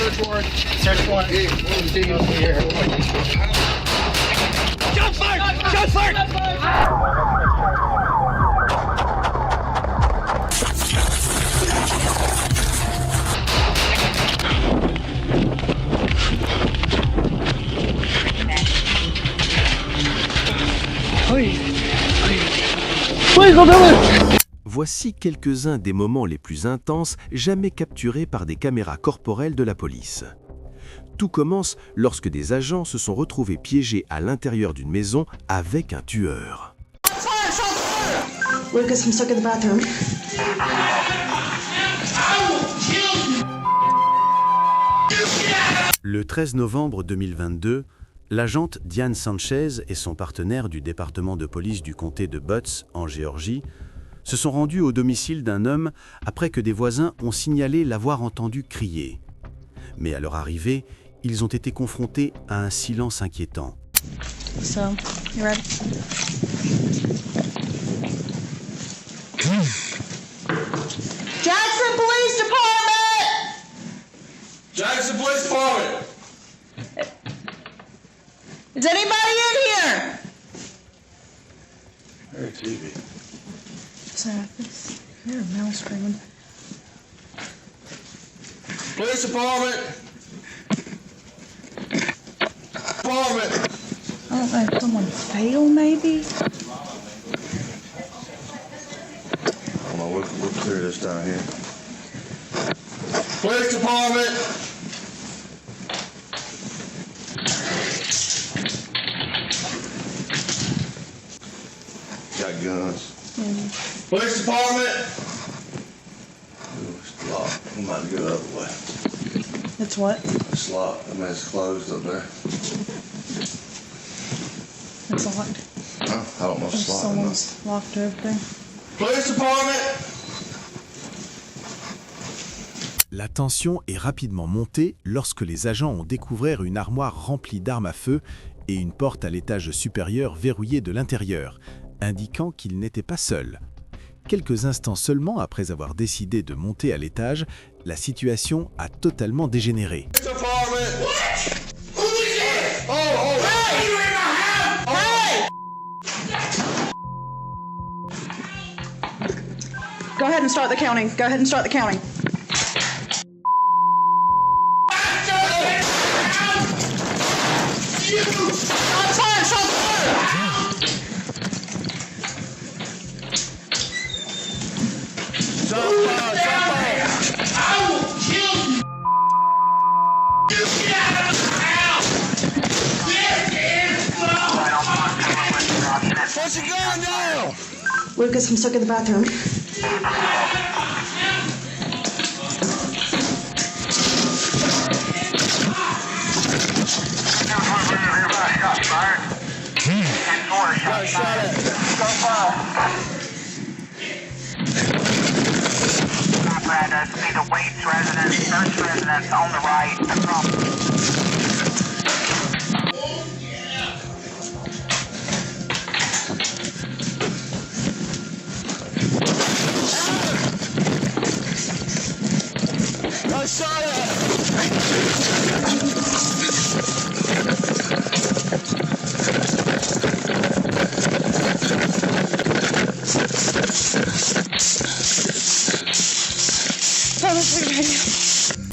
search warrant. Search warrant. Dig over here. Shots fired! Shots fired! Voici quelques-uns des moments les plus intenses jamais capturés par des caméras corporelles de la police. Tout commence lorsque des agents se sont retrouvés piégés à l'intérieur d'une maison avec un tueur. Lucas, I'm stuck in the bathroom. Le 13 novembre 2022, l'agente Diane Sanchez et son partenaire du département de police du comté de Butts, en Géorgie, se sont rendus au domicile d'un homme après que des voisins ont signalé l'avoir entendu crier. Mais à leur arrivée, ils ont été confrontés à un silence inquiétant. So, you ready? Jackson Police Department! Jackson Police Department! Is anybody in here? Hey, TV. I hear a mouse screaming. Police Department! Department! I don't know if someone fell, maybe? Hold on, we'll clear this down here. Police Department! Got guns. Police Department! Ooh, it's locked. We might go the other way. It's what? It's locked. I mean, it's closed up there. It's locked. Huh? I don't know if it's locked or not. Someone's locked over there. Police Department! La tension est rapidement montée lorsque les agents ont découvert une armoire remplie d'armes à feu et une porte à l'étage supérieur verrouillée de l'intérieur, indiquant qu'ils n'étaient pas seuls. Quelques instants seulement après avoir décidé de monter à l'étage, la situation a totalement dégénéré. Police Department! What? Who is it? Oh, hey! You in my house! Hey! Go ahead and start the counting. Go ahead and start the counting. Shots fired! Shots fired! I will kill you! You get out of the house! Put your gun down! Lucas, I'm stuck in the bathroom. See the Waits residence, Nurse residence on the right. I saw that!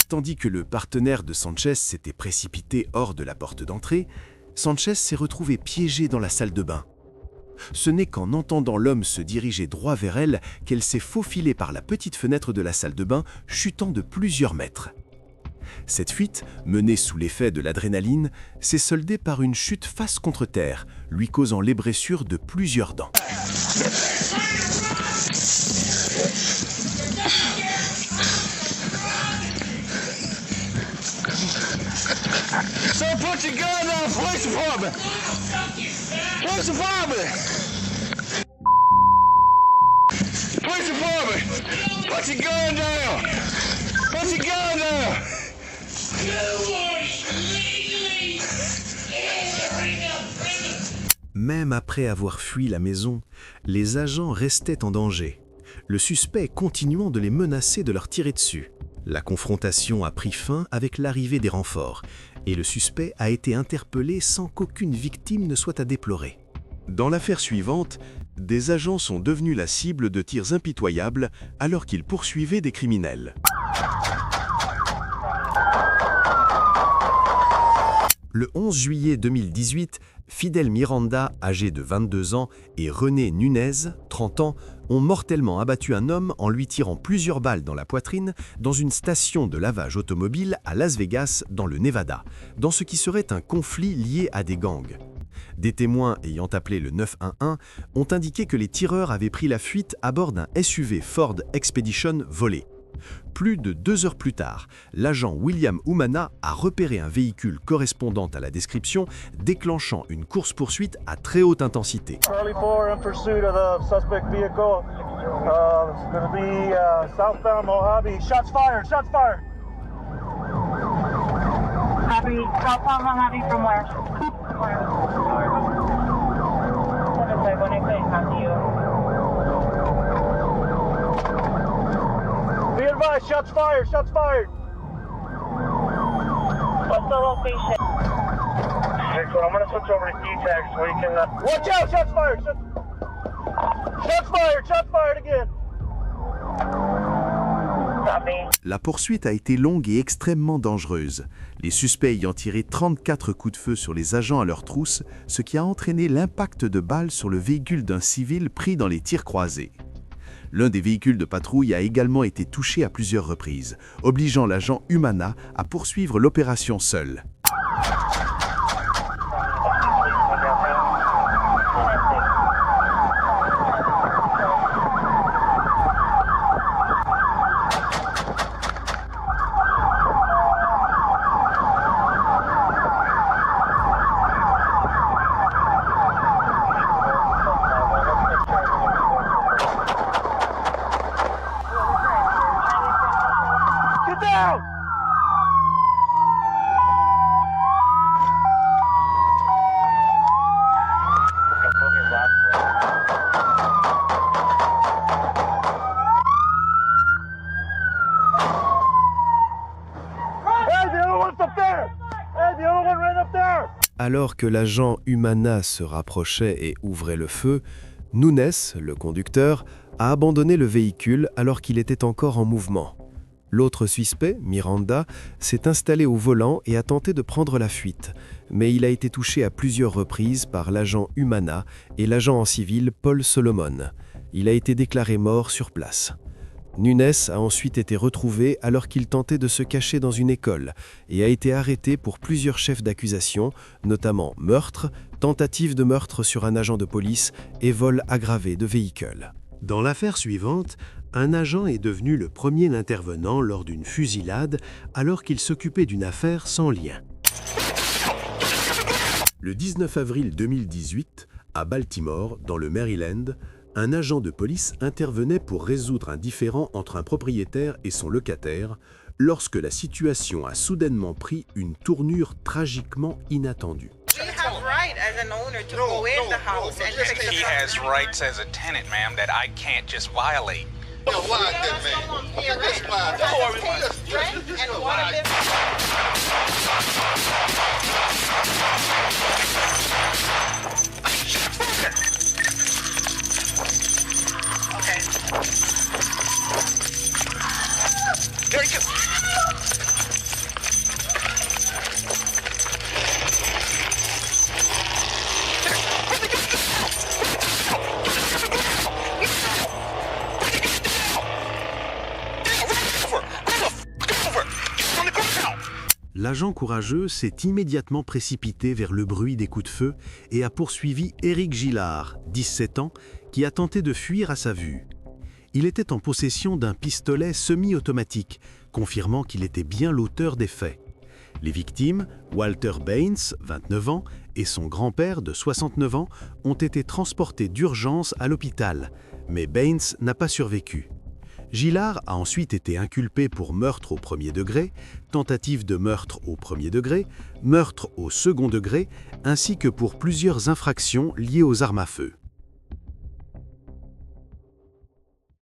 Tandis que le partenaire de Sanchez s'était précipité hors de la porte d'entrée, Sanchez s'est retrouvé piégé dans la salle de bain. Ce n'est qu'en entendant l'homme se diriger droit vers elle qu'elle s'est faufilée par la petite fenêtre de la salle de bain, chutant de plusieurs mètres. Cette fuite, menée sous l'effet de l'adrénaline, s'est soldée par une chute face contre terre, lui causant l'ébressure de plusieurs dents. Sir, put your gun down, police department! Police department! Police department! Put your gun down! Put your gun down! Même après avoir fui la maison, les agents restaient en danger, le suspect continuant de les menacer de leur tirer dessus. La confrontation a pris fin avec l'arrivée des renforts et le suspect a été interpellé sans qu'aucune victime ne soit à déplorer. Dans l'affaire suivante, des agents sont devenus la cible de tirs impitoyables alors qu'ils poursuivaient des criminels. Le 11 juillet 2018, Fidel Miranda, âgé de 22 ans, et René Nunez, 30 ans, ont mortellement abattu un homme en lui tirant plusieurs balles dans la poitrine dans une station de lavage automobile à Las Vegas, dans le Nevada, dans ce qui serait un conflit lié à des gangs. Des témoins ayant appelé le 911 ont indiqué que les tireurs avaient pris la fuite à bord d'un SUV Ford Expedition volé. Plus de 2 heures plus tard, l'agent William Umana a repéré un véhicule correspondant à la description, déclenchant une course-poursuite à très haute intensité. Charlie 4 in pursuit of the suspect vehicle. It's going to be southbound Mojave. Shots fired! Shots fired! Copy. Southbound Mojave from where? 75186, copy you. Be advised, shots fired! Shots fired! What's the location? 6-1, I'm going to switch over to D-Tag so we can... Watch out! Shots fired! Shots fired! Shots fired again! Copy. La poursuite a été longue et extrêmement dangereuse, les suspects ayant tiré 34 coups de feu sur les agents à leur trousse, ce qui a entraîné l'impact de balles sur le véhicule d'un civil pris dans les tirs croisés. L'un des véhicules de patrouille a également été touché à plusieurs reprises, obligeant l'agent Umana à poursuivre l'opération seul. Get down! Hey, the other one's up there! Hey, the other one right up there! Alors que l'agent Umana se rapprochait et ouvrait le feu, Nunes, le conducteur, a abandonné le véhicule alors qu'il était encore en mouvement. L'autre suspect, Miranda, s'est installé au volant et a tenté de prendre la fuite, mais il a été touché à plusieurs reprises par l'agent Umana et l'agent en civil Paul Solomon. Il a été déclaré mort sur place. Nunes a ensuite été retrouvé alors qu'il tentait de se cacher dans une école et a été arrêté pour plusieurs chefs d'accusation, notamment meurtre, tentative de meurtre sur un agent de police et vol aggravé de véhicule. Dans l'affaire suivante, un agent est devenu le premier intervenant lors d'une fusillade alors qu'il s'occupait d'une affaire sans lien. Le 19 avril 2018, à Baltimore, dans le Maryland, un agent de police intervenait pour résoudre un différend entre un propriétaire et son locataire lorsque la situation a soudainement pris une tournure tragiquement inattendue. You have right as an owner to go in the house and fix the He has rights as a tenant, ma'am, that I can't just violate. Yo, why that man? here, Just right? why Don't worry, that? Just rent and water live. Okay. There you go. L'agent courageux s'est immédiatement précipité vers le bruit des coups de feu et a poursuivi Éric Gillard, 17 ans, qui a tenté de fuir à sa vue. Il était en possession d'un pistolet semi-automatique, confirmant qu'il était bien l'auteur des faits. Les victimes, Walter Baines, 29 ans, et son grand-père de 69 ans, ont été transportés d'urgence à l'hôpital, mais Baines n'a pas survécu. Gillard a ensuite été inculpé pour meurtre au premier degré, tentative de meurtre au premier degré, meurtre au second degré, ainsi que pour plusieurs infractions liées aux armes à feu.